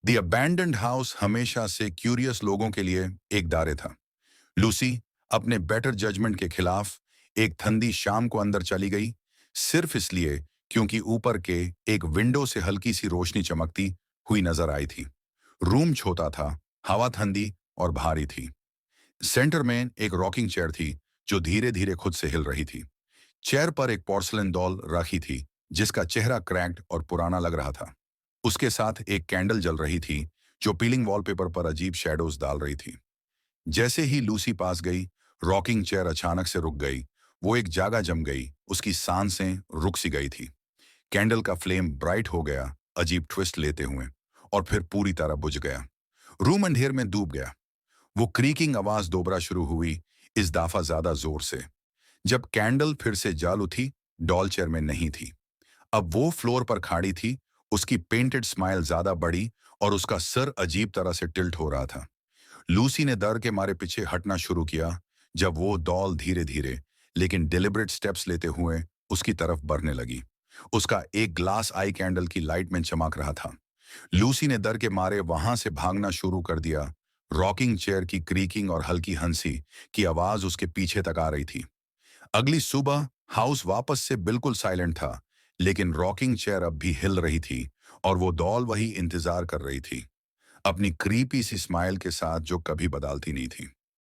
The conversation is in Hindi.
द अबैंडन्ड हाउस हमेशा से क्यूरियस लोगों के लिए एक दायरे था। लूसी अपने बेटर जजमेंट के खिलाफ एक ठंडी शाम को अंदर चली गई, सिर्फ इसलिए क्योंकि ऊपर के एक विंडो से हल्की सी रोशनी चमकती हुई नजर आई थी। रूम छोटा था, हवा ठंडी और भारी थी। सेंटर में एक रॉकिंग चेयर थी जो धीरे धीरे खुद से हिल रही थी। चेयर पर एक पोर्सलिन डॉल रखी थी जिसका चेहरा क्रैक्ड और पुराना लग रहा था। उसके साथ एक कैंडल जल रही थी जो पीलिंग वॉलपेपर पर अजीब शैडोज डाल रही थी। जैसे ही लूसी पास गई, रॉकिंग चेयर अचानक से रुक गई। वो एक जगह जम गई, उसकी सांसें रुक सी गई थी। कैंडल का फ्लेम ब्राइट हो गया, अजीब ट्विस्ट लेते हुए, और फिर पूरी तरह बुझ गया। रूम अंधेर में डूब गया। वो क्रीकिंग आवाज दोबारा शुरू हुई, इस दफा ज्यादा जोर से। जब कैंडल फिर से जाल उठी, डॉल चेयर में नहीं थी। अब वो फ्लोर पर खड़ी थी, उसकी पेंटेड स्माइल ज्यादा बड़ी और उसका सर अजीब तरह से टिल्ट हो रहा था। लूसी ने डर के मारे पीछे हटना शुरू किया जब वो डॉल धीरे धीरे लेकिन डिलिबरेट स्टेप्स लेते हुए उसकी तरफ बढ़ने लगी। उसका एक ग्लास आई कैंडल की लाइट में चमक रहा था। लूसी ने डर के मारे वहां से भागना शुरू कर दिया। रॉकिंग चेयर की क्रीकिंग और हल्की हंसी की आवाज उसके पीछे तक आ रही थी। अगली सुबह हाउस वापस से बिल्कुल साइलेंट था, लेकिन रॉकिंग चेयर अब भी हिल रही थी और वो डॉल वही इंतजार कर रही थी, अपनी क्रीपी सी स्माइल के साथ जो कभी बदलती नहीं थी।